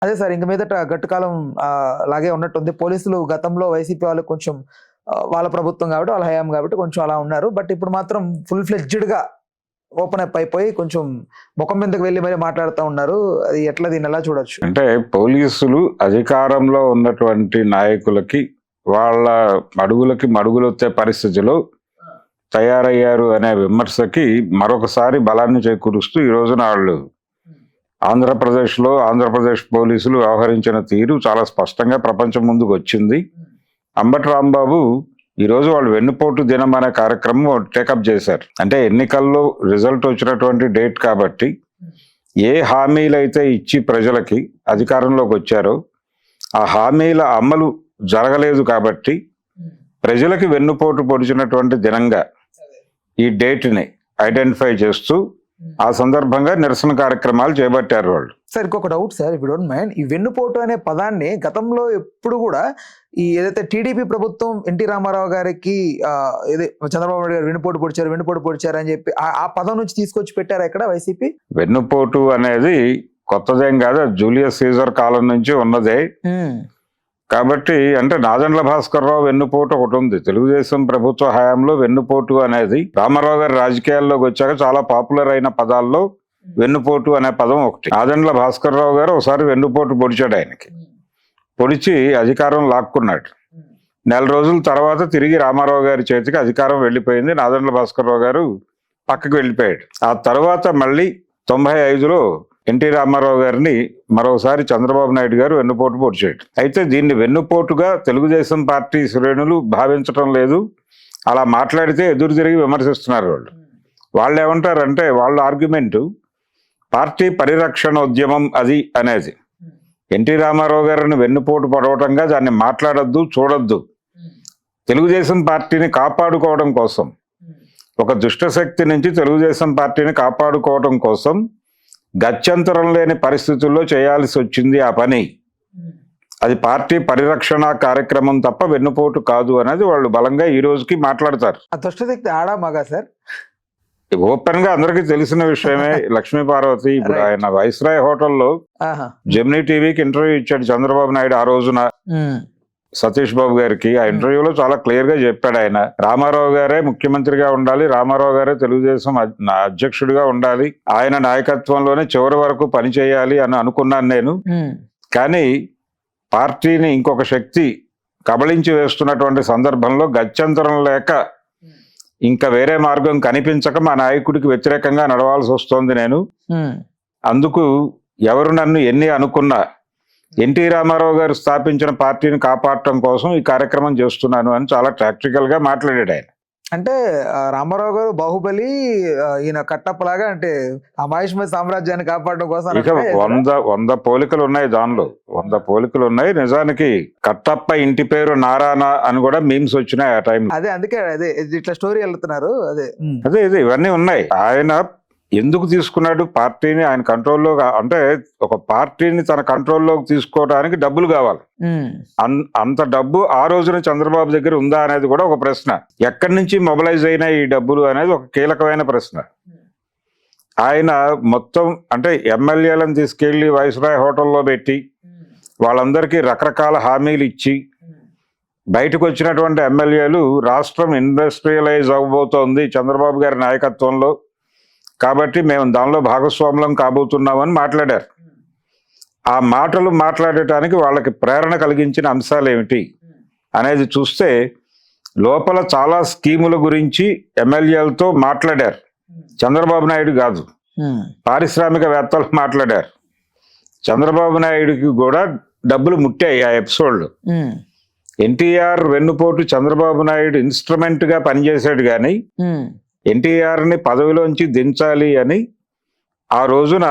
అదే సార్ ఇంక మీదట గట్టుకాలం లాగే ఉన్నట్టుంది. పోలీసులు గతంలో వైసీపీ వాళ్ళు కొంచెం వాళ్ళ ప్రభుత్వం కాబట్టి, వాళ్ళ హయాం కాబట్టి కొంచెం అలా ఉన్నారు. బట్ ఇప్పుడు మాత్రం ఫుల్ ఫ్లెడ్జ్డ్‌గా ఓపెన్ అప్ అయిపోయి కొంచెం ముఖం మీదకి వెళ్లి మరి మాట్లాడుతా ఉన్నారు. అది ఎట్లా దీన్ని ఎలా చూడొచ్చు? అంటే పోలీసులు అధికారంలో ఉన్నటువంటి నాయకులకి వాళ్ళ అడుగులకి మడుగులొత్తే పరిస్థితిలో తయారయ్యారు అనే విమర్శకి మరొకసారి బలాన్ని చేకూరుస్తూ ఈ రోజున వాళ్ళు ఆంధ్రప్రదేశ్ పోలీసులు వ్యవహరించిన తీరు చాలా స్పష్టంగా ప్రపంచం ముందుకు వచ్చింది. అంబటి రాంబాబు ఈరోజు వాళ్ళు వెన్నుపోటు దినం అనే కార్యక్రమం టేకప్ చేశారు. అంటే ఎన్నికల్లో రిజల్ట్ వచ్చినటువంటి డేట్ కాబట్టి ఏ హామీలు అయితే ఇచ్చి ప్రజలకి అధికారంలోకి వచ్చారో ఆ హామీల అమలు జరగలేదు కాబట్టి ప్రజలకి వెన్నుపోటు పొడిచినటువంటి దినంగా ఈ డేట్ని ఐడెంటిఫై చేస్తూ ఆ సందర్భంగా నిరసన కార్యక్రమాలు చేపట్టారు వాళ్ళు. సార్ ఇంకొక doubt sir, if you don't mind, ఈ వెన్నుపోటు అనే పదాన్ని గతంలో ఎప్పుడు కూడా ఈ ఏదైతే టీడీపీ ప్రభుత్వం ఎన్టీ రామారావు గారికి చంద్రబాబు నాయుడు గారు వెన్నుపోటు పొడిచారు అని చెప్పి ఆ పదం నుంచి తీసుకొచ్చి పెట్టారా ఇక్కడ వైసీపీ? వెన్నుపోటు అనేది కొత్తదేం కాదు, జూలియస్ సీజర్ కాలం నుంచి ఉన్నదే. కాబట్టి అంటే నాదెండ్ల భాస్కర్ రావు వెన్నుపోటు ఒకటి ఉంది. తెలుగుదేశం ప్రభుత్వ హయాంలో వెన్నుపోటు అనేది రామారావు గారు రాజకీయాల్లోకి వచ్చాక చాలా పాపులర్ అయిన పదాల్లో వెన్నుపోటు అనే పదం ఒకటి. నాదెండ్ల భాస్కర్ రావు గారు ఒకసారి వెన్నుపోటు పొడిచాడు. ఆయనకి పొడిచి అధికారం లాక్కున్నాడు. నెల రోజుల తర్వాత తిరిగి రామారావు గారి చేతికి అధికారం వెళ్ళిపోయింది. నాదెండ్ల భాస్కర్ రావు గారు పక్కకు వెళ్ళిపోయాడు. ఆ తర్వాత మళ్ళీ 95లో ఎన్టీ రామారావు గారిని మరోసారి చంద్రబాబు నాయుడు గారు వెన్నుపోటు పొడిచాడు. అయితే దీన్ని వెన్నుపోటుగా తెలుగుదేశం పార్టీ శ్రేణులు భావించటం లేదు. అలా మాట్లాడితే ఎదురు తిరిగి విమర్శిస్తున్నారు వాళ్ళు ఏమంటారంటే వాళ్ళ ఆర్గ్యుమెంటు పార్టీ పరిరక్షణ ఉద్యమం అది అనేది. ఎన్టీ రామారావు గారిని వెన్నుపోటు పడవటంగా దాన్ని మాట్లాడొద్దు, చూడొద్దు. తెలుగుదేశం పార్టీని కాపాడుకోవడం కోసం, ఒక దుష్టశక్తి నుంచి తెలుగుదేశం పార్టీని కాపాడుకోవడం కోసం గత్యంతరం లేని పరిస్థితుల్లో చేయాల్సి వచ్చింది ఆ పని. అది పార్టీ పరిరక్షణ కార్యక్రమం తప్ప వెన్నుపోటు కాదు అనేది వాళ్ళు బలంగా ఈ రోజుకి మాట్లాడతారు. ఆ దుష్టశక్తి ఆడా మగా సార్? ఓపెన్ గా అందరికీ తెలిసిన విషయమే. లక్ష్మీ పార్వతి ఇప్పుడు ఆయన వైస్రాయ్ హోటల్లో జెమినీ టీవీకి ఇంటర్వ్యూ ఇచ్చాడు చంద్రబాబు నాయుడు ఆ రోజున సతీష్ బాబు గారికి. ఆ ఇంటర్వ్యూలో చాలా క్లియర్ గా చెప్పాడు ఆయన రామారావు గారే ముఖ్యమంత్రిగా ఉండాలి, రామారావు గారే తెలుగుదేశం అధ్యక్షుడిగా ఉండాలి, ఆయన నాయకత్వంలోనే చివరి వరకు పనిచేయాలి అని అనుకున్నాను నేను. కానీ పార్టీని ఇంకొక శక్తి కబళించి వేస్తున్నటువంటి సందర్భంలో గత్యంతరం లేక ఇంకా వేరే మార్గం కనిపించక మా నాయకుడికి వ్యతిరేకంగా నడవాల్సి వస్తోంది నేను. అందుకు ఎవరు నన్ను ఎన్ని అనుకున్నా ఎన్టీ రామారావు గారు స్థాపించిన పార్టీని కాపాడటం కోసం ఈ కార్యక్రమం చేస్తున్నాను అని చాలా ప్రాక్టికల్ గా మాట్లాడాడు ఆయన. అంటే రామారావు గారు బాహుబలి, ఈయన కట్టప్పలాగా, అంటే అమాయిష్మయ సామ్రాజ్యాన్ని కాపాడడం కోసం ఇక 100 పోలికలు ఉన్నాయి. దానిలో 100 పోలికలు ఉన్నాయి. నిజానికి కట్టప్ప ఇంటి పేరు నారాయణ అని కూడా మీమ్స్ వచ్చినాయి ఆ టైం. అదే అందుకే అదే ఇట్లా స్టోరీ వెళ్తున్నారు. అదే ఇవన్నీ ఉన్నాయి. ఆయన ఎందుకు తీసుకున్నాడు పార్టీని ఆయన కంట్రోల్లో? అంటే ఒక పార్టీని తన కంట్రోల్లోకి తీసుకోవడానికి డబ్బులు కావాలి. అంత డబ్బు ఆ రోజున చంద్రబాబు దగ్గర ఉందా అనేది కూడా ఒక ప్రశ్న. ఎక్కడి నుంచి మొబిలైజ్ అయినా ఈ డబ్బులు అనేది ఒక కీలకమైన ప్రశ్న. ఆయన మొత్తం అంటే ఎమ్మెల్యేలను తీసుకెళ్లి వైస్రాయ్ హోటల్లో పెట్టి వాళ్ళందరికీ రకరకాల హామీలు ఇచ్చి బయటకు వచ్చినటువంటి ఎమ్మెల్యేలు రాష్ట్రం ఇండస్ట్రియలైజ్ అవ్వబోతోంది చంద్రబాబు గారి నాయకత్వంలో, కాబట్టి మేము దానిలో భాగస్వాములం కాబోతున్నామని మాట్లాడారు. ఆ మాటలు మాట్లాడటానికి వాళ్ళకి ప్రేరణ కలిగించిన అంశాలు ఏమిటి అనేది చూస్తే లోపల చాలా స్కీముల గురించి ఎమ్మెల్యేలతో మాట్లాడారు. చంద్రబాబు నాయుడు కాదు, పారిశ్రామికవేత్తలు మాట్లాడారు. చంద్రబాబు నాయుడికి కూడా డబ్బులు ముట్టాయి ఆ ఎపిసోడ్లో. ఎన్టీఆర్ వెన్నుపోటు చంద్రబాబు నాయుడు ఇన్స్ట్రుమెంట్ గా పనిచేశాడు కానీ ఎన్టీఆర్ని పదవిలోంచి దించాలి అని ఆ రోజున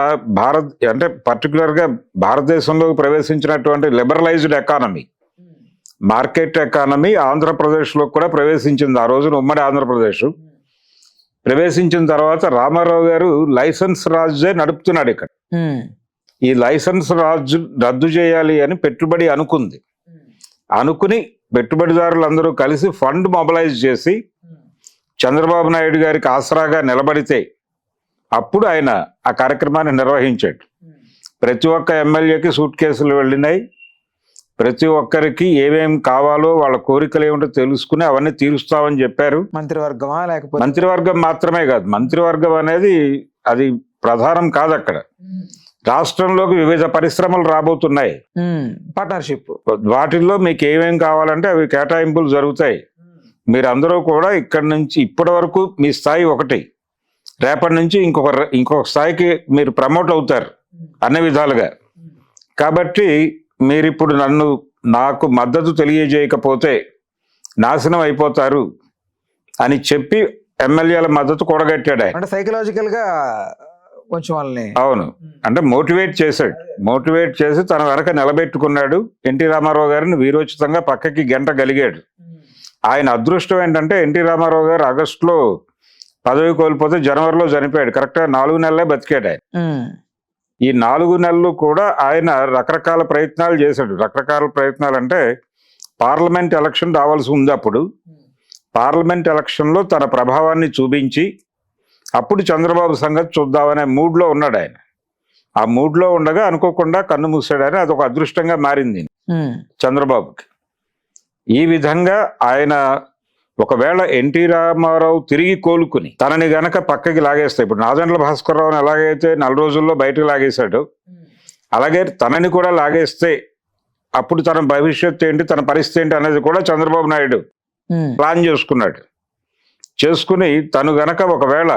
అంటే పర్టికులర్ గా భారతదేశంలోకి ప్రవేశించినటువంటి లిబరలైజ్డ్ ఎకానమీ, మార్కెట్ ఎకానమీ ఆంధ్రప్రదేశ్లో కూడా ప్రవేశించింది. ఆ రోజున ఉమ్మడి ఆంధ్రప్రదేశ్ ప్రవేశించిన తర్వాత రామారావు గారు లైసెన్స్ రాజే నడుపుతున్నాడు ఇక్కడ. ఈ లైసెన్స్ రాజు రద్దు చేయాలి అని పెట్టుబడి అనుకుని పెట్టుబడిదారులందరూ కలిసి ఫండ్ మొబిలైజ్ చేసి చంద్రబాబు నాయుడు గారికి ఆసరాగా నిలబడితే అప్పుడు ఆయన ఆ కార్యక్రమాన్ని నిర్వహించాడు. ప్రతి ఒక్క ఎమ్మెల్యేకి సూట్ కేసులు వెళ్ళినాయి. ప్రతి ఒక్కరికి ఏమేం కావాలో వాళ్ళ కోరికలు ఏమిటో తెలుసుకుని అవన్నీ తీరుస్తామని చెప్పారు. మంత్రివర్గమా లేకపోతే మంత్రివర్గం మాత్రమే కాదు, మంత్రివర్గం అనేది అది ప్రధానం కాదు. అక్కడ రాష్ట్రంలోకి వివిధ పరిశ్రమలు రాబోతున్నాయి. పార్ట్నర్షిప్ వాటిల్లో మీకు ఏమేం కావాలంటే అవి కేటాయింపులు జరుగుతాయి. మీరందరూ కూడా ఇక్కడ నుంచి ఇప్పటి వరకు మీ స్థాయి ఒకటి, రేపటి నుంచి ఇంకొక స్థాయికి మీరు ప్రమోట్ అవుతారు అన్ని విధాలుగా. కాబట్టి మీరు ఇప్పుడు నాకు మద్దతు తెలియజేయకపోతే నాశనం అయిపోతారు అని చెప్పి ఎమ్మెల్యేల మద్దతు కూడగట్టాడు ఆయన. అంటే సైకలాజికల్ గా కొంచెం వాళ్ళని అవును, అంటే మోటివేట్ చేశాడు. మోటివేట్ చేసి తన వెనక నిలబెట్టుకున్నాడు. ఎన్టీ రామారావు గారిని వీరోచితంగా పక్కకి గెంటగలిగాడు. ఆయన అదృష్టం ఏంటంటే ఎన్టీ రామారావు గారు ఆగస్టులో పదవి కోల్పోతే జనవరిలో చనిపోయాడు. కరెక్ట్గా 4 నెలలే బతికాడు ఆయన. ఈ 4 నెలలు కూడా ఆయన రకరకాల ప్రయత్నాలు చేశాడు. రకరకాల ప్రయత్నాలు అంటే పార్లమెంట్ ఎలక్షన్ రావాల్సి ఉంది. అప్పుడు పార్లమెంట్ ఎలక్షన్లో తన ప్రభావాన్ని చూపించి అప్పుడు చంద్రబాబు సంగతి చూద్దామనే మూడ్లో ఉన్నాడు ఆయన. ఆ మూడ్లో ఉండగా అనుకోకుండా కన్ను మూసాడు ఆయన. అదొక అదృష్టంగా మారింది చంద్రబాబుకి. ఈ విధంగా ఆయన ఒకవేళ ఎన్టీ రామారావు తిరిగి కోలుకుని తనని గనక పక్కకి లాగేస్తే, ఇప్పుడు నాదెండ్ల భాస్కరరావుని ఎలాగైతే 4 రోజుల్లో బయటకు లాగేశాడు, అలాగే తనని కూడా లాగేస్తే అప్పుడు తన భవిష్యత్తు ఏంటి, తన పరిస్థితి ఏంటి అనేది కూడా చంద్రబాబు నాయుడు ప్లాన్ చేసుకున్నాడు. చేసుకుని తను గనక ఒకవేళ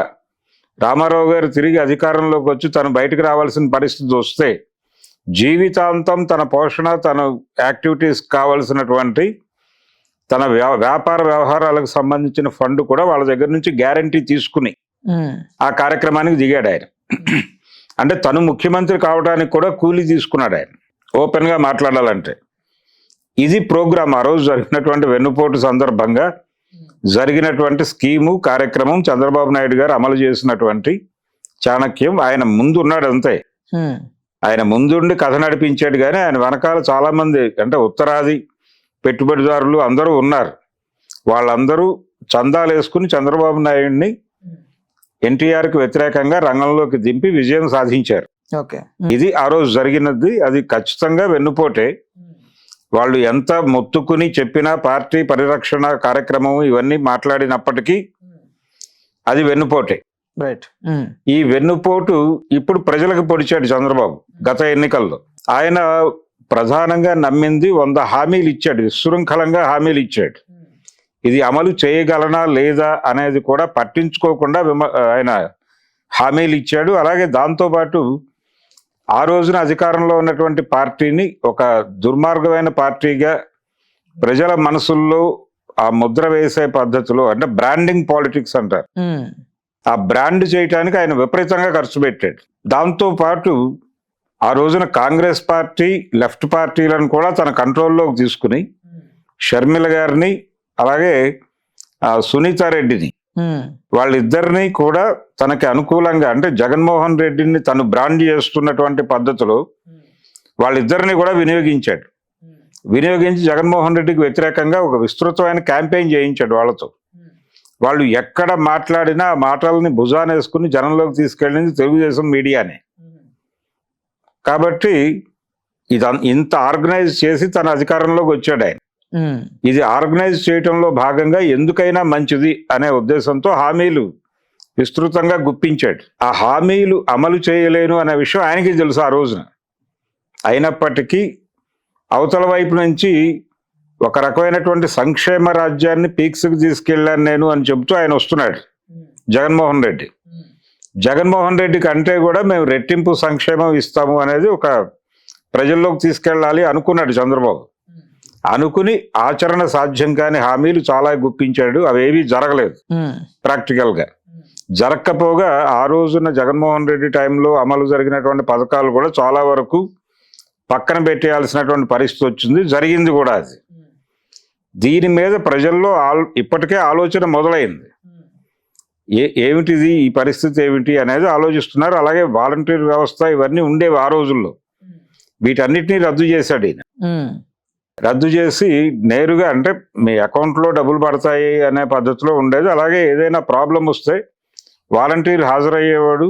రామారావు గారు తిరిగి అధికారంలోకి వచ్చి తను బయటకు రావాల్సిన పరిస్థితి వస్తే జీవితాంతం తన పోషణ, తన యాక్టివిటీస్ కావాల్సినటువంటి తన వ్యాపార వ్యవహారాలకు సంబంధించిన ఫండ్ కూడా వాళ్ళ దగ్గర నుంచి గ్యారంటీ తీసుకుని ఆ కార్యక్రమానికి దిగాడు ఆయన. అంటే తను ముఖ్యమంత్రి కావడానికి కూడా కూలీ తీసుకున్నాడు ఆయన, ఓపెన్ గా మాట్లాడాలంటే. ఇది ప్రోగ్రామ్ ఆ రోజు జరిగినటువంటి వెన్నుపోటు సందర్భంగా జరిగినటువంటి స్కీము, కార్యక్రమం. చంద్రబాబు నాయుడు గారు అమలు చేసినటువంటి చాణక్యం. ఆయన ముందు ఉన్నాడు అంతే. ఆయన ముందుండి కథ నడిపించాడు. కానీ ఆయన వెనకాల చాలా మంది అంటే ఉత్తరాది పెట్టుబడిదారులు అందరూ ఉన్నారు. వాళ్ళందరూ చందాలు వేసుకుని చంద్రబాబు నాయుడిని ఎన్టీఆర్కి వ్యతిరేకంగా రంగంలోకి దింపి విజయం సాధించారు. ఇది ఆ రోజు జరిగినది. అది ఖచ్చితంగా వెన్నుపోటే. వాళ్ళు ఎంత మొత్తుకుని చెప్పినా పార్టీ పరిరక్షణ కార్యక్రమం ఇవన్నీ మాట్లాడినప్పటికీ అది వెన్నుపోటే. ఈ వెన్నుపోటు ఇప్పుడు ప్రజలకు పొడిచాడు చంద్రబాబు. గత ఎన్నికల్లో ఆయన ప్రధానంగా నమ్మింది 100 హామీలు ఇచ్చాడు, విశృంఖలంగా హామీలు ఇచ్చాడు. ఇది అమలు చేయగలనా లేదా అనేది కూడా పట్టించుకోకుండా ఆయన హామీలు ఇచ్చాడు. అలాగే దాంతోపాటు ఆ రోజున అధికారంలో ఉన్నటువంటి పార్టీని ఒక దుర్మార్గమైన పార్టీగా ప్రజల మనసుల్లో ఆ ముద్ర వేసే పద్ధతిలో, అంటే బ్రాండింగ్ పాలిటిక్స్ అంటారు, ఆ బ్రాండ్ చేయటానికి ఆయన విపరీతంగా ఖర్చు పెట్టాడు. దాంతో పాటు ఆ రోజున కాంగ్రెస్ పార్టీ, లెఫ్ట్ పార్టీలను కూడా తన కంట్రోల్లోకి తీసుకుని షర్మిల గారిని అలాగే సునీతారెడ్డిని వాళ్ళిద్దరిని కూడా తనకి అనుకూలంగా, అంటే జగన్మోహన్ రెడ్డిని తను బ్రాండ్ చేస్తున్నటువంటి పద్ధతిలో వాళ్ళిద్దరిని కూడా వినియోగించాడు. వినియోగించి జగన్మోహన్ రెడ్డికి వ్యతిరేకంగా ఒక విస్తృతమైన క్యాంపెయిన్ చేయించాడు వాళ్ళతో. వాళ్ళు ఎక్కడ మాట్లాడినా ఆ మాటలని భుజానేసుకుని జనంలోకి తీసుకెళ్ళింది తెలుగుదేశం మీడియానే. కాబట్టి ఇంత ఆర్గనైజ్ చేసి తన అధికారంలోకి వచ్చాడు ఆయన. ఇది ఆర్గనైజ్ చేయటంలో భాగంగా ఎందుకైనా మంచిది అనే ఉద్దేశంతో హామీలు విస్తృతంగా గుప్పించాడు. ఆ హామీలు అమలు చేయలేను అనే విషయం ఆయనకి తెలుసు ఆ రోజున. అయినప్పటికీ అవతల వైపు నుంచి ఒక రకమైనటువంటి సంక్షేమ రాజ్యాన్ని పీక్స్కి తీసుకెళ్ళాను నేను అని చెబుతూ ఆయన వస్తున్నాడు జగన్మోహన్ రెడ్డి. జగన్మోహన్ రెడ్డి కంటే కూడా మేము రెట్టింపు సంక్షేమం ఇస్తాము అనేది ఒక ప్రజల్లోకి తీసుకెళ్ళాలి అనుకున్నాడు చంద్రబాబు. అనుకుని ఆచరణ సాధ్యం కాని హామీలు చాలా గుప్పించాడు. అవేవి జరగలేదు. ప్రాక్టికల్ గా జరగకపోగా ఆ రోజున జగన్మోహన్ రెడ్డి టైంలో అమలు జరిగినటువంటి పథకాలు కూడా చాలా వరకు పక్కన పెట్టేయాల్సినటువంటి పరిస్థితి వచ్చింది. జరిగింది కూడా అది. దీని మీద ప్రజల్లో ఇప్పటికే ఆలోచన మొదలైంది. ఏమిటిది, ఈ పరిస్థితి ఏమిటి అనేది ఆలోచిస్తున్నారు. అలాగే వాలంటీర్ వ్యవస్థ ఇవన్నీ ఉండేవి ఆ రోజుల్లో. వీటన్నిటినీ రద్దు చేశాడు ఈయన. రద్దు చేసి నేరుగా, అంటే మీ అకౌంట్లో డబ్బులు పడతాయి అనే పద్ధతిలో ఉండేది. అలాగే ఏదైనా ప్రాబ్లం వస్తే వాలంటీర్ హాజరయ్యేవాడు,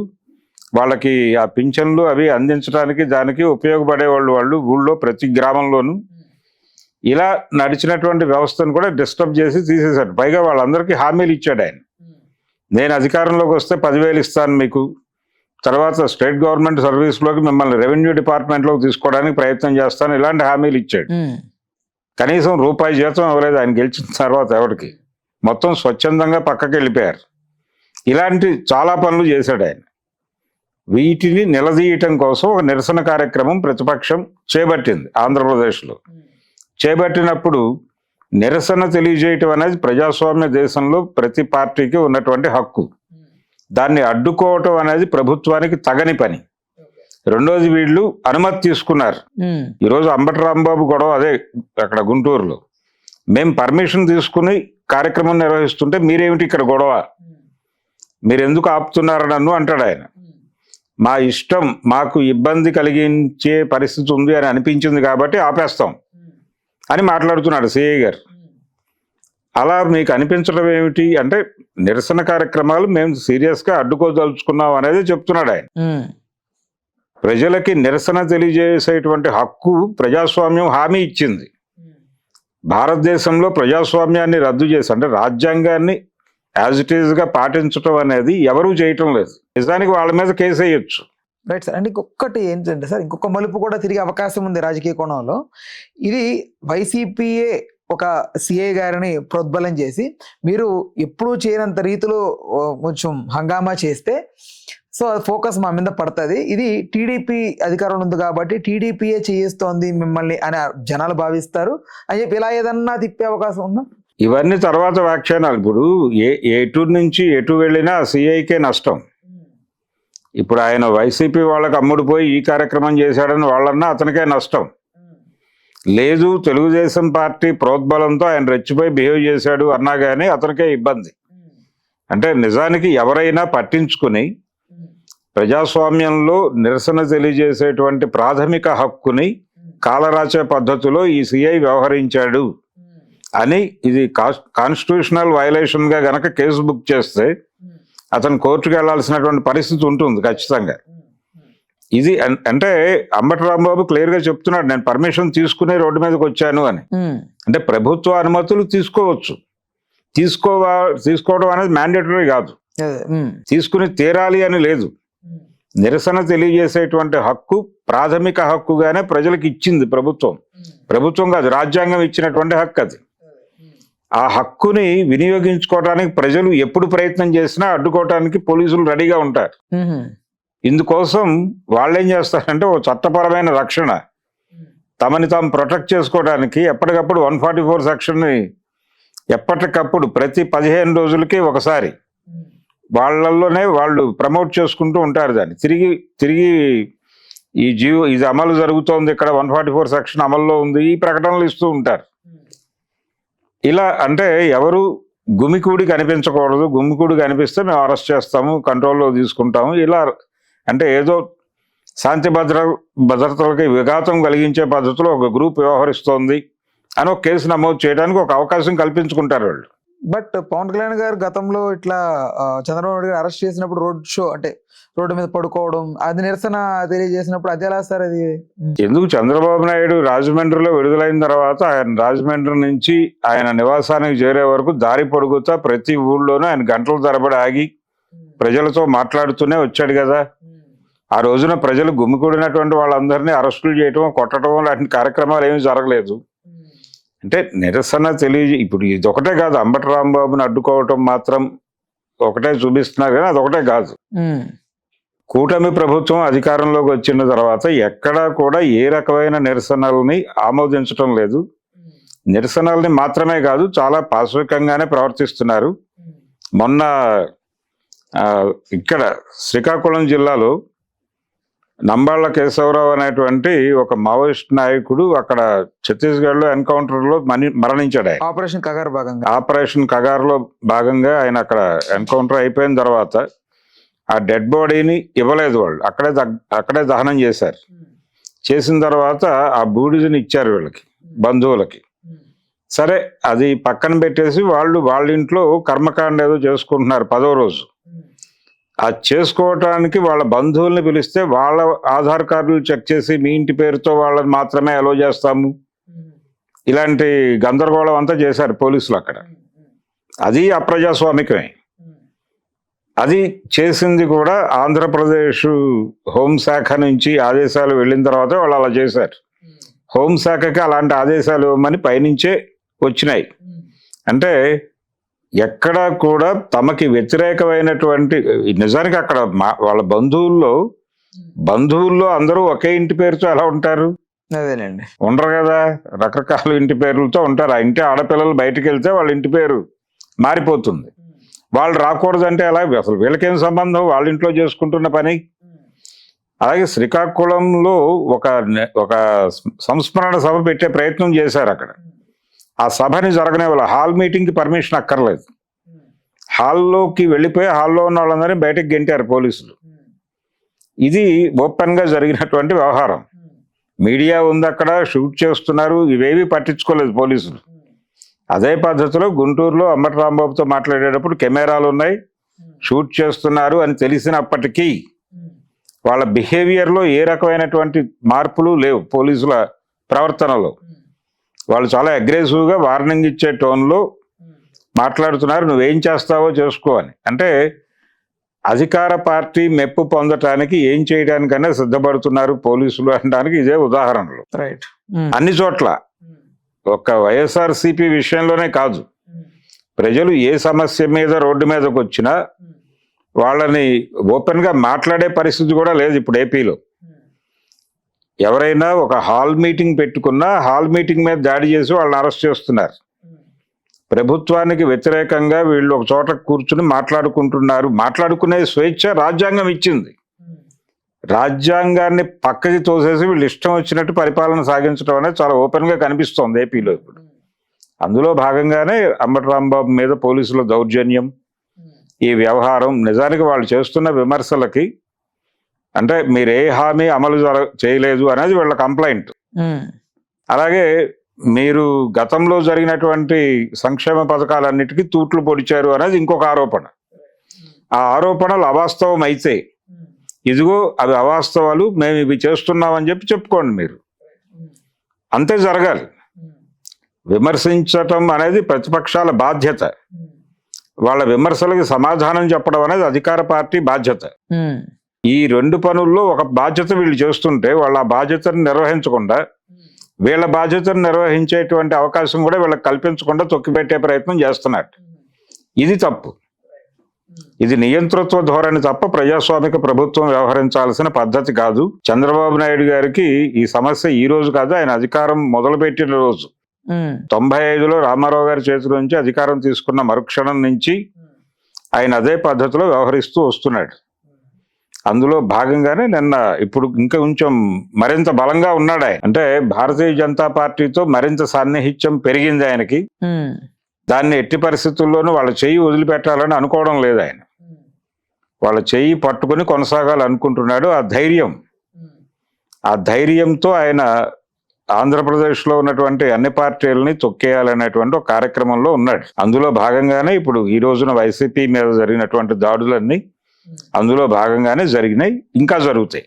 వాళ్ళకి ఆ పింఛన్లు అవి అందించడానికి దానికి ఉపయోగపడే వాళ్ళు ఊళ్ళో ప్రతి గ్రామంలోనూ ఇలా నడిచినటువంటి వ్యవస్థను కూడా డిస్టర్బ్ చేసి తీసేశాడు. పైగా వాళ్ళందరికీ హామీలు ఇచ్చాడు ఆయన. నేను అధికారంలోకి వస్తే 10,000 ఇస్తాను మీకు, తర్వాత స్టేట్ గవర్నమెంట్ సర్వీస్లోకి మిమ్మల్ని రెవెన్యూ డిపార్ట్మెంట్లోకి తీసుకోవడానికి ప్రయత్నం చేస్తాను, ఇలాంటి హామీలు ఇచ్చాడు. కనీసం రూపాయి జీతం ఇవ్వలేదు ఆయన గెలిచిన తర్వాత ఎవరికి. మొత్తం స్వచ్ఛందంగా పక్కకి వెళ్ళిపోయారు. ఇలాంటి చాలా పనులు చేశాడు ఆయన. వీటిని నిలదీయటం కోసం ఒక నిరసన కార్యక్రమం ప్రతిపక్షం చేపట్టింది ఆంధ్రప్రదేశ్లో. చేపట్టినప్పుడు నిరసన తెలియజేయటం అనేది ప్రజాస్వామ్య దేశంలో ప్రతి పార్టీకి ఉన్నటువంటి హక్కు. దాన్ని అడ్డుకోవటం అనేది ప్రభుత్వానికి తగని పని. రెండోది, వీళ్ళు అనుమతి తీసుకున్నారు. ఈరోజు అంబటి రాంబాబు గొడవ అదే అక్కడ గుంటూరులో. మేము పర్మిషన్ తీసుకుని కార్యక్రమం నిర్వహిస్తుంటే మీరేమిటి ఇక్కడ గొడవ, మీరు ఎందుకు ఆపుతున్నారు నన్ను అంటాడు ఆయన. మా ఇష్టం, మాకు ఇబ్బంది కలిగించే పరిస్థితి ఉంది అని అనిపించింది కాబట్టి ఆపేస్తాం అని మాట్లాడుతున్నాడు సిఐ గారు. అలా మీకు అనిపించడం ఏమిటి అంటే నిరసన కార్యక్రమాలు మేము సీరియస్గా అడ్డుకోదలుచుకున్నాం అనేది చెప్తున్నాడు ఆయన. ప్రజలకి నిరసన తెలియజేసేటువంటి హక్కు ప్రజాస్వామ్యం హామీ ఇచ్చింది. భారతదేశంలో ప్రజాస్వామ్యాన్ని రద్దు చేసి అంటే రాజ్యాంగాన్ని యాజ్ ఇట్ ఈజ్గా పాటించడం అనేది ఎవరూ చేయటం లేదు. నిజానికి వాళ్ళ మీద కేసు వేయొచ్చు. Right sir. అండ్ ఇంకొకటి ఏంటంటే సార్, ఇంకొక మలుపు కూడా తిరిగే అవకాశం ఉంది రాజకీయ కోణంలో. ఇది వైసీపీఏ ఒక సిఐ గారిని ప్రోద్బలం చేసి మీరు ఎప్పుడూ చేయనంత రీతిలో కొంచెం హంగామా చేస్తే సో ఫోకస్ మా మీద పడుతుంది, ఇది టీడీపీ అధికారం ఉంది కాబట్టి టీడీపీఏ చేయిస్తోంది మిమ్మల్ని అని జనాలు భావిస్తారు అని చెప్పి ఇలా ఏదన్నా తిప్పే అవకాశం ఉందా? ఇవన్నీ తర్వాత వ్యాఖ్యానాలు. ఇప్పుడు ఎటు నుంచి ఎటు వెళ్ళినా సిఐకే నష్టం. ఇప్పుడు ఆయన వైసీపీ వాళ్ళకి అమ్ముడుపోయి ఈ కార్యక్రమం చేశాడని వాళ్ళన్నా అతనికే నష్టం. లేదు, తెలుగుదేశం పార్టీ ప్రోద్బలంతో ఆయన రెచ్చిపోయి బిహేవ్ చేశాడు అన్నా కానీ అతనికే ఇబ్బంది. అంటే నిజానికి ఎవరైనా పట్టించుకుని ప్రజాస్వామ్యంలో నిరసన తెలియజేసేటువంటి ప్రాథమిక హక్కుని కాలరాచే పద్ధతిలో ఈ సిఐ వ్యవహరించాడు అని ఇది కాన్స్టిట్యూషనల్ వైలేషన్గా గనక కేసు బుక్ చేస్తే అతను కోర్టుకు వెళ్లాల్సినటువంటి పరిస్థితి ఉంటుంది ఖచ్చితంగా. ఇది అంటే అంబటి రాంబాబు క్లియర్గా చెప్తున్నాడు, నేను పర్మిషన్ తీసుకుని రోడ్డు మీదకి వచ్చాను అని. అంటే ప్రభుత్వ అనుమతులు తీసుకోవచ్చు, తీసుకోవడం అనేది మ్యాండేటరీ కాదు, తీసుకుని తీరాలి అని లేదు. నిరసన తెలియజేసేటువంటి హక్కు ప్రాథమిక హక్కుగానే ప్రజలకు ఇచ్చింది ప్రభుత్వం కాదు, రాజ్యాంగం ఇచ్చినటువంటి హక్కు అది. ఆ హక్కుని వినియోగించుకోవడానికి ప్రజలు ఎప్పుడు ప్రయత్నం చేసినా అడ్డుకోవడానికి పోలీసులు రెడీగా ఉంటారు. ఇందుకోసం వాళ్ళు ఏం చేస్తారంటే ఓ చట్టపరమైన రక్షణ, తమని తాము ప్రొటెక్ట్ చేసుకోవడానికి ఎప్పటికప్పుడు 144 సెక్షన్ని ఎప్పటికప్పుడు ప్రతి 15 రోజులకి ఒకసారి వాళ్ళల్లోనే వాళ్ళు ప్రమోట్ చేసుకుంటూ ఉంటారు. దాన్ని తిరిగి ఇది అమలు జరుగుతోంది, ఇక్కడ 144 సెక్షన్ అమల్లో ఉంది, ఈ ప్రకటనలు ఇస్తూ ఉంటారు. ఇలా అంటే ఎవరు గుమికూడి కనిపించకూడదు, గుమికూడి కనిపిస్తే మేము అరెస్ట్ చేస్తాము, కంట్రోల్లో తీసుకుంటాము, ఇలా అంటే ఏదో శాంతి భద్రతలకి విఘాతం కలిగించే పద్ధతిలో ఒక గ్రూప్ వ్యవహరిస్తోంది అని ఒక కేసు నమోదు చేయడానికి ఒక అవకాశం కల్పించుకుంటారు వాళ్ళు. బట్ పవన్ కళ్యాణ్ గారు గతంలో ఇట్లా చంద్రబాబు నాయుడు గారు అరెస్ట్ చేసినప్పుడు రోడ్డు మీద పడుకోవడం, అది నిరసన తెలియజేసినప్పుడు అది ఎలా సార్? అది ఎందుకు చంద్రబాబు నాయుడు రాజమండ్రిలో విడుదలైన తర్వాత ఆయన రాజమండ్రి నుంచి ఆయన నివాసానికి చేరే వరకు దారి పొడుగుతా ప్రతి ఊళ్ళోనూ ఆయన గంటల తరబడి ఆగి ప్రజలతో మాట్లాడుతూనే వచ్చాడు కదా. ఆ రోజున ప్రజలు గుమికూడినటువంటి వాళ్ళందరినీ అరెస్టులు చేయటం, కొట్టడం లాంటి కార్యక్రమాలు ఏమీ జరగలేదు. అంటే నిరసన ఇప్పుడు ఇది ఒకటే కాదు, అంబటి రాంబాబుని అడ్డుకోవటం మాత్రం ఒకటే చూపిస్తున్నారు కానీ అదొకటే కాదు. కూటమి ప్రభుత్వం అధికారంలోకి వచ్చిన తర్వాత ఎక్కడా కూడా ఏ రకమైన నిరసనల్ని ఆమోదించటం లేదు. నిరసనల్ని మాత్రమే కాదు, చాలా పాశవికంగానే ప్రవర్తిస్తున్నారు. మొన్న ఇక్కడ శ్రీకాకుళం జిల్లాలో నంబాళ్ల కేశవరావు అనేటువంటి ఒక మావోయిస్ట్ నాయకుడు అక్కడ ఛత్తీస్గఢ్లో ఎన్కౌంటర్లో మరణించాడు. ఆపరేషన్ కగార్లో భాగంగా ఆయన అక్కడ ఎన్కౌంటర్ అయిపోయిన తర్వాత ఆ డెడ్ బాడీని ఇవ్వలేదు వాళ్ళు, అక్కడే దహనం చేశారు. చేసిన తర్వాత ఆ బూడిదని ఇచ్చారు వీళ్ళకి, బంధువులకి. సరే, అది పక్కన పెట్టేసి వాళ్ళ ఇంట్లో కర్మకాండ ఏదో చేసుకుంటున్నారు 10వ రోజు. అది చేసుకోవటానికి వాళ్ళ బంధువుల్ని పిలిస్తే వాళ్ళ ఆధార్ కార్డులు చెక్ చేసి మీ ఇంటి పేరుతో వాళ్ళని మాత్రమే అలో చేస్తాము, ఇలాంటి గందరగోళం అంతా చేశారు పోలీసులు అక్కడ. అది అప్రజాస్వామికమే. అది చేసింది కూడా ఆంధ్రప్రదేశ్ హోంశాఖ నుంచి ఆదేశాలు వెళ్ళిన తర్వాత వాళ్ళు అలా చేశారు. హోంశాఖకి అలాంటి ఆదేశాలు ఇవ్వమని పైనుంచే వచ్చినాయి. అంటే ఎక్కడా కూడా తమకి వ్యతిరేకమైనటువంటి, నిజానికి అక్కడ వాళ్ళ బంధువుల్లో అందరూ ఒకే ఇంటి పేరుతో ఎలా ఉంటారు? అదేనండి, ఉండరు కదా, రకరకాల ఇంటి పేర్లతో ఉంటారు. ఆ ఇంటి ఆడపిల్లలు బయటికి వెళ్తే వాళ్ళ ఇంటి పేరు మారిపోతుంది. వాళ్ళు రాకూడదంటే ఎలా? అసలు వీళ్ళకేం సంబంధం, వాళ్ళ ఇంట్లో చేసుకుంటున్న పని. అలాగే శ్రీకాకుళంలో ఒక సంస్మరణ సభ పెట్టే ప్రయత్నం చేశారు అక్కడ. ఆ సభని జరగనే వాళ్ళ హాల్ మీటింగ్కి పర్మిషన్ అక్కర్లేదు. హాల్లోకి వెళ్ళిపోయి హాల్లో ఉన్న వాళ్ళందరినీ బయటకు గెంటారు పోలీసులు. ఇది ఓపెన్గా జరిగినటువంటి వ్యవహారం. మీడియా ఉంది అక్కడ, షూట్ చేస్తున్నారు, ఇవేవి పట్టించుకోలేదు పోలీసులు. అదే పద్ధతిలో గుంటూరులో అంబటి రాంబాబుతో మాట్లాడేటప్పుడు కెమెరాలు ఉన్నాయి, షూట్ చేస్తున్నారు అని తెలిసినప్పటికీ వాళ్ళ బిహేవియర్లో ఏ రకమైనటువంటి మార్పులు లేవు. పోలీసుల ప్రవర్తనలో వాళ్ళు చాలా అగ్రెసివ్గా వార్నింగ్ ఇచ్చే టోన్లో మాట్లాడుతున్నారు, నువ్వేం చేస్తావో చేసుకో అని. అంటే అధికార పార్టీ మెప్పు పొందటానికి ఏం చేయడానికైనా సిద్ధపడుతున్నారు పోలీసులు అనడానికి ఇదే ఉదాహరణలు. రైట్. అన్ని చోట్ల, ఒక్క వైఎస్ఆర్సీపీ విషయంలోనే కాదు, ప్రజలు ఏ సమస్య మీద రోడ్డు మీదకి వచ్చినా వాళ్ళని ఓపెన్గా మాట్లాడే పరిస్థితి కూడా లేదు ఇప్పుడు ఏపీలో. ఎవరైనా ఒక హాల్ మీటింగ్ పెట్టుకున్నా హాల్ మీటింగ్ మీద దాడి చేసి వాళ్ళని అరెస్ట్ చేస్తున్నారు. ప్రభుత్వానికి వ్యతిరేకంగా వీళ్ళు ఒక చోట కూర్చుని మాట్లాడుకుంటున్నారు. మాట్లాడుకునే స్వేచ్ఛ రాజ్యాంగం ఇచ్చింది. రాజ్యాంగాన్ని పక్కకి తోసేసి వీళ్ళు ఇష్టం వచ్చినట్టు పరిపాలన సాగించడం అనేది చాలా ఓపెన్గా కనిపిస్తోంది ఏపీలో ఇప్పుడు. అందులో భాగంగానే అంబటి రాంబాబు మీద పోలీసుల దౌర్జన్యం, ఈ వ్యవహారం. నిజానికి వాళ్ళు చేస్తున్న విమర్శలకి అంటే మీరు ఏ హామీ అమలు చేయలేదు అనేది వీళ్ళ కంప్లైంట్. అలాగే మీరు గతంలో జరిగినటువంటి సంక్షేమ పథకాలన్నిటికీ తూట్లు పొడిచారు అనేది ఇంకొక ఆరోపణ. ఆ ఆరోపణలు అవాస్తవం అయితే ఇదిగో అవి అవాస్తవాలు, మేము ఇవి చేస్తున్నామని చెప్పుకోండి మీరు. అంతే జరగాలి. విమర్శించటం అనేది ప్రతిపక్షాల బాధ్యత. వాళ్ళ విమర్శలకి సమాధానం చెప్పడం అనేది అధికార పార్టీ బాధ్యత. ఈ రెండు పనుల్లో ఒక బాధ్యత వీళ్ళు చేస్తుంటే వాళ్ళ ఆ బాధ్యతను నిర్వహించకుండా వీళ్ళ బాధ్యతను నిర్వహించేటువంటి అవకాశం కూడా వీళ్ళకి కల్పించకుండా తొక్కిపెట్టే ప్రయత్నం చేస్తున్నారు. ఇది తప్పు. ఇది నియంతృత్వ ధోరణి తప్ప ప్రజాస్వామిక ప్రభుత్వం వ్యవహరించాల్సిన పద్ధతి కాదు. చంద్రబాబు నాయుడు గారికి ఈ సమస్య ఈ రోజు కాదు, ఆయన అధికారం మొదలుపెట్టిన రోజు 95లో రామారావు గారి చేతి నుంచి అధికారం తీసుకున్న మరుక్షణం నుంచి ఆయన అదే పద్ధతిలో వ్యవహరిస్తూ వస్తున్నాడు. అందులో భాగంగానే నిన్న ఇప్పుడు ఇంకా కొంచెం మరింత బలంగా ఉన్నాడు ఆయన. అంటే భారతీయ జనతా పార్టీతో మరింత సాన్నిహిత్యం పెరిగింది ఆయనకి. దాన్ని ఎట్టి పరిస్థితుల్లోనూ వాళ్ళ చెయ్యి వదిలిపెట్టాలని అనుకోవడం లేదు ఆయన. వాళ్ళ చెయ్యి పట్టుకుని కొనసాగాలనుకుంటున్నాడు. ఆ ధైర్యంతో ఆయన ఆంధ్రప్రదేశ్లో ఉన్నటువంటి అన్ని పార్టీలని తొక్కేయాలనేటువంటి ఒక కార్యక్రమంలో ఉన్నాడు. అందులో భాగంగానే ఇప్పుడు ఈ రోజున వైసీపీ మీద జరిగినటువంటి దాడులన్నీ అందులో భాగంగానే జరిగినాయి, ఇంకా జరుగుతాయి.